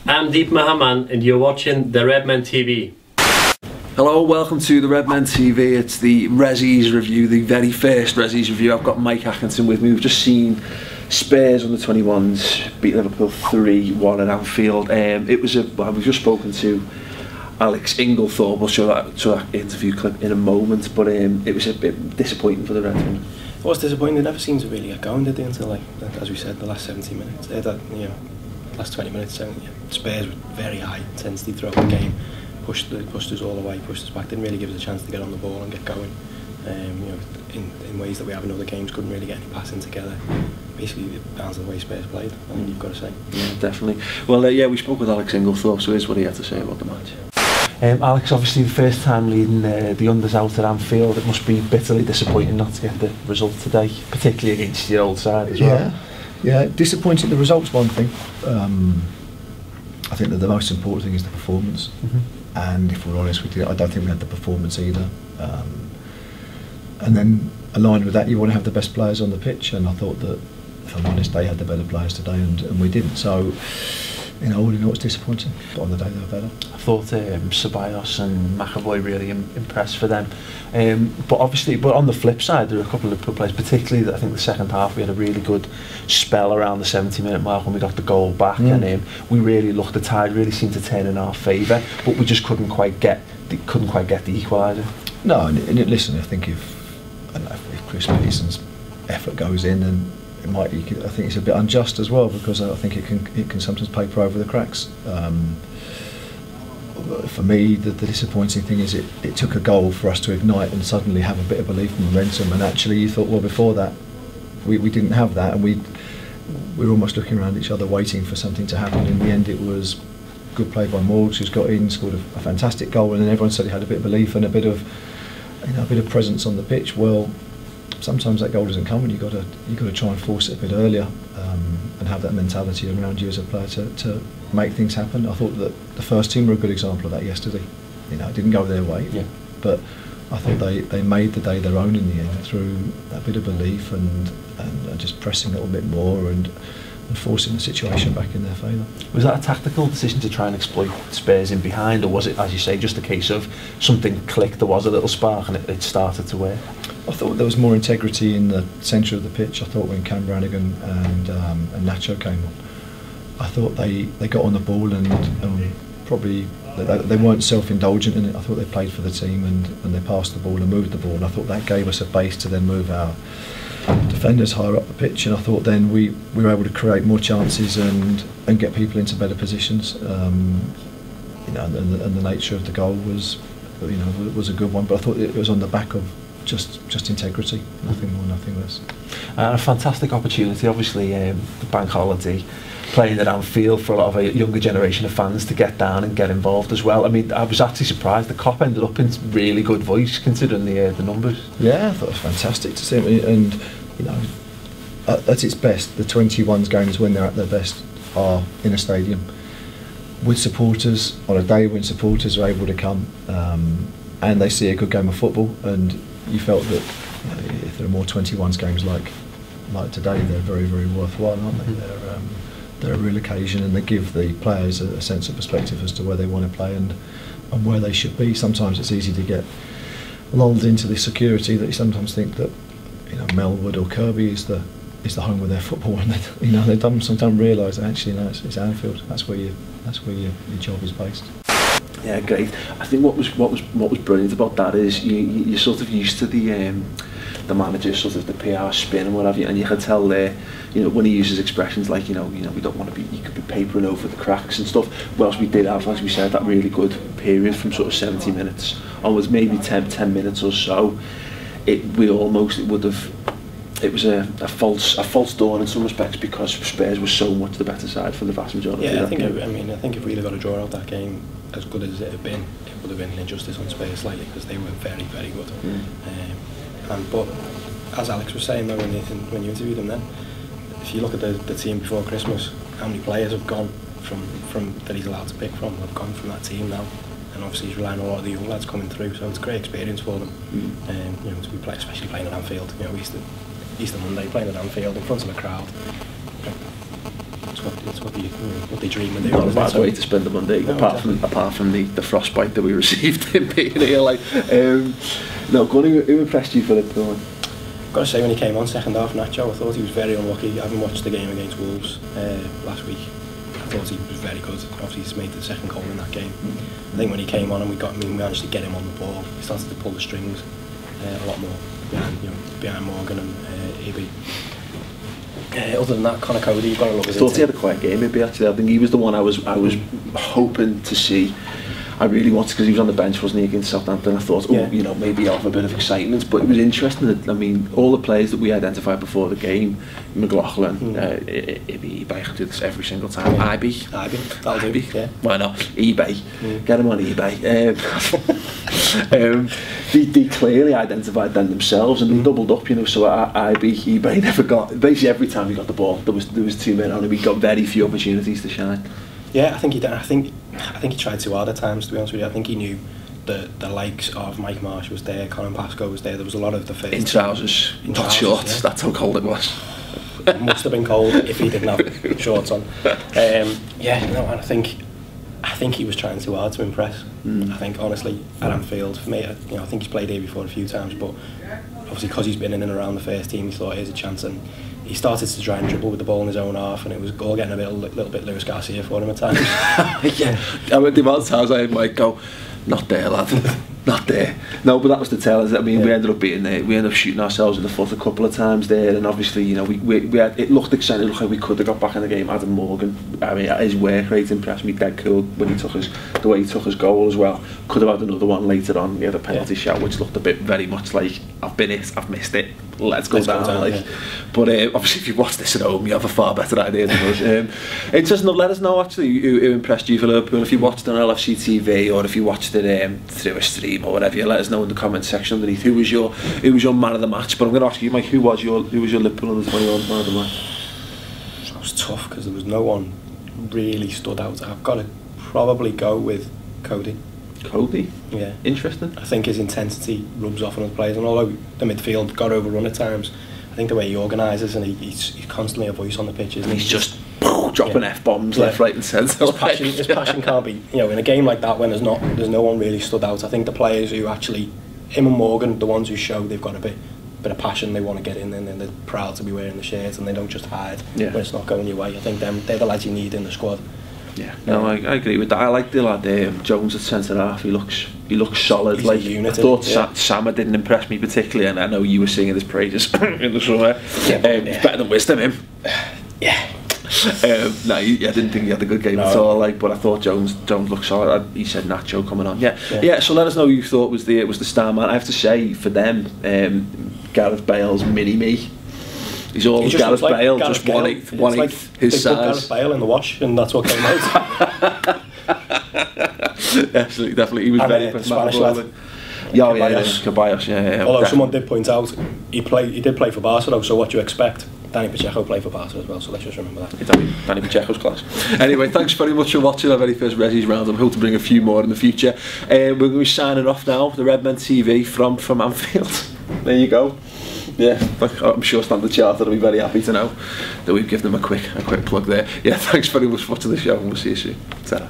I'm Deep Mahaman and you're watching the Redmen TV. Hello, welcome to the Redmen TV. It's the Ressies review, the very first Ressies review. I've got Mike Atkinson with me. We've just seen Spurs under 21s beat Liverpool 3-1 at Anfield. We've just spoken to Alex Inglethorpe. We'll show that interview clip in a moment, but it was a bit disappointing for the Redmen. It was disappointing. They never seemed to really get going, did they, until, like, as we said, the last 70 minutes. Last 20 minutes. Spurs were very high intensity throughout the game. Pushed us all away, pushed us back. Didn't really give us a chance to get on the ball and get going. In ways that we have in other games, couldn't really get any passing together. Basically, down to the way Spurs played, I think you've got to say. Yeah, definitely. Well, we spoke with Alex Inglethorpe, so here's what he had to say about the match. Alex, obviously the first time leading the Unders out at Anfield, it must be bitterly disappointing not to get the result today, particularly against your old side as well. Yeah, disappointing. The result's one thing. I think that the most important thing is the performance. And if we're honest with you, I don't think we had the performance either. And then aligned with that, you want to have the best players on the pitch, and I thought that, if I'm honest, they had the better players today, and we didn't. So, all in all, it's disappointing. But on the day, they were better. I thought Ceballos and McEvoy really impressed for them. But on the flip side, there were a couple of good players, particularly I think the second half we had a really good spell around the 70-minute mark when we got the goal back, and we really looked, the tide really seemed to turn in our favour, but we just couldn't quite get the equaliser. No, and listen, I think if Chris Mason's effort goes in, then I think it's a bit unjust as well, because I think it can sometimes paper over the cracks. For me, the disappointing thing is it took a goal for us to ignite and suddenly have a bit of belief and momentum, and actually you thought, well, before that we didn't have that, and we were almost looking around each other waiting for something to happen. In the end, it was good play by Morgs, who's got in, scored a fantastic goal, and then everyone suddenly had a bit of belief and a bit of presence on the pitch. Well, sometimes that goal doesn't come, and you've got to try and force it a bit earlier, and have that mentality around you as a player to make things happen. I thought that the first team were a good example of that yesterday. It didn't go their way, but I thought they made the day their own in the end through a bit of belief and just pressing a little bit more and forcing the situation back in their favour. Was that a tactical decision to try and exploit Spurs in behind, or was it, as you say, just a case of something clicked, there was a little spark and it started to work? I thought there was more integrity in the centre of the pitch. I thought when Cam Brannigan and Nacho came on, I thought they got on the ball and probably they weren't self-indulgent in it. I thought they played for the team and they passed the ball and moved the ball, and I thought that gave us a base to then move our defenders higher up the pitch, and I thought then we were able to create more chances and get people into better positions. And the nature of the goal was a good one, but I thought it was on the back of just integrity, nothing more, nothing less. A fantastic opportunity, obviously, the bank holiday, playing at Anfield for a lot of a younger generation of fans to get down and get involved as well. I mean, I was actually surprised the Kop ended up in really good voice considering the numbers. Yeah, I thought it was fantastic to see it, and at its best, the 21s games when they're at their best are in a stadium with supporters on a day when supporters are able to come and they see a good game of football, and you felt that if there are more 21s games like today, they're very, very worthwhile, aren't they? They're a real occasion, and they give the players a sense of perspective as to where they want to play and where they should be. Sometimes it's easy to get lulled into the security that you sometimes think that Melwood or Kirby is the home of their football, and they sometimes realise that actually it's Anfield. That's where your job is based. Yeah, great. I think what was brilliant about that is you're sort of used to the manager, sort of the PR spin and what have you, and you can tell there, when he uses expressions like, we don't want to be, you could be papering over the cracks and stuff. Whilst we did have, as we said, that really good period from sort of 70 minutes onwards, maybe 10 minutes or so, it was a false dawn in some respects, because Spurs was so much the better side for the vast majority of that game. I think if we'd have got a draw out that game, as good as it had been, it would have been an injustice on Spurs slightly, because they were very, very good. But as Alex was saying though, when you interviewed him then, if you look at the team before Christmas, how many players have gone from that he's allowed to pick from have gone from that team now, and obviously he's relying on a lot of the young lads coming through, so it's a great experience for them. To be especially playing at Anfield. Easter Monday, playing at Anfield in front of a crowd. That's what they dream of doing. Not a bad way to spend the Monday, No, apart from the frostbite that we received in being here. Like, no, go on, who impressed you for it? I've got to say, when he came on second half, Nacho, I thought he was very unlucky. I haven't watched the game against Wolves last week. I thought he was very good. Obviously, he's made the second goal in that game. I think when he came on and we managed to get him on the ball, he started to pull the strings a lot more behind Morgan and AB. Other than that, Connor Cody, you've got to look at it. I thought he had a quiet game, maybe, actually. I think he was the one I was hoping to see. I really wanted, because he was on the bench, wasn't he, against Southampton. I thought, maybe he'll have a bit of excitement. But it was interesting that, I mean, all the players that we identified before the game, McLaughlin, Ibe, I can do this every single time. Ibe, that'll do. Yeah. Why not? eBay. Get him on eBay. They clearly identified them themselves and they doubled up, so eBay never got, basically every time he got the ball, there was 2 men on him. He got very few opportunities to shine. Yeah, I think he did. I think he tried too hard at times, to be honest with you. I think he knew the likes of Mike Marsh was there, Colin Pascoe was there. There was a lot of the first in trousers, not shorts. Yeah. That's how cold it was. It must have been cold if he didn't have shorts on. And I think he was trying too hard to impress. I think, honestly, at Anfield, for me, I think he's played here before a few times, but obviously because he's been in and around the first team, he thought here's a chance, and he started to try and dribble with the ball in his own half, and it was all getting a little bit Lewis Garcia for him at times. Yeah, I mean, the amount of times I might go, not there, lad, not there. No, but that was the tell. I mean, we ended up being there. We ended up shooting ourselves in the foot a couple of times there, and obviously, we had, it looked exciting. It looked like we could have got back in the game. Adam Morgan, I mean, his work rate impressed me. Dead cool when the way he took his goal as well. Could have had another one later on. He had a penalty shot, which looked a bit very much like I've missed it. Let's go down. Yeah. But obviously, if you watch this at home, you have a far better idea than us. Interesting. Let us know actually who impressed you for Liverpool. If you watched it on LFC TV or if you watched it through a stream or whatever, let us know in the comment section underneath who was your man of the match. But I'm going to ask you, Mike, who was your Liverpool Under 21 man of the match? That was tough because there was no one really stood out. I've got to probably go with Cody. Cody? Yeah. Interesting. I think his intensity rubs off on the players, and although the midfield got overrun at times, I think the way he organises and he's constantly a voice on the pitch, and he's just dropping F-bombs left, right and centre. His passion can't be, in a game like that when there's no one really stood out. I think the players who actually, him and Morgan, the ones who show they've got a bit of passion, they want to get in and they're proud to be wearing the shirt and they don't just hide when it's not going your way. I think they're the lads you need in the squad. Yeah, no, I agree with that. I like the lad Jones at centre half. He looks solid. He's like a unit, I thought Sama didn't impress me particularly, and I know you were singing his praises in the summer. He's better than Wisdom, him. Yeah. No, I didn't think he had a good game at all. But I thought Jones looked solid. He said Nacho coming on. Yeah. So let us know who you thought was the star man. I have to say for them, Gareth Bale's mini me. He's all Gareth Bale, just one eighth his size. Gareth Bale in the wash, and that's what came out. Definitely. He was very Spanish lad. Ceballos, yeah. Although someone did point out, he did play for Barca though, so what do you expect? Danny Pacheco played for Barca as well, so let's just remember that. Danny Pacheco's class. Anyway, thanks very much for watching our very first Ressies round. I'm hoping to bring a few more in the future. We're going to be signing off now, the Redmen TV from Anfield. There you go. Yeah, I'm sure Standard Chartered will be very happy to know that we've given them a quick plug there. Yeah, thanks very much for watching the show and we'll see you soon. Ta-ra.